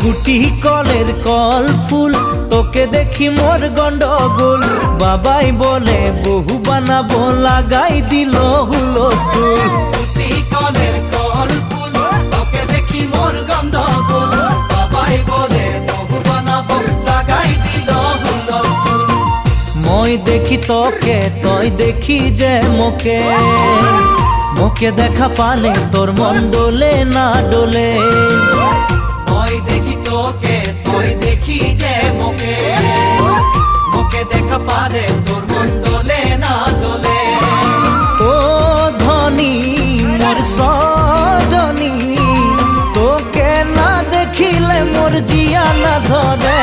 গুটি কলের কল ফুল, তোকে দেখি মোর গন্ডগোল। বাবাই বলে বহু বানাবো, লাগাই দিল হুলস্থুল। গুটি কলের কল ফুল, তোকে দেখি মোর গন্ডগোল। বাবাই বলে বহু বানাবো, লাগাই দিল হুলস্থুল। মই দেখি তোকে, তই দেখি যে মোকে, মোকে দেখা পালে তোর মন ডোলে না ডোলে। মই দেখি তোকে, তুই দেখি যে মোকে, মোকে দেখা পারে তোর মন দোলে না দোলে। ও ধনী মোর সজনী, তোকে না দেখিলে মোর জিয়া না ধরে।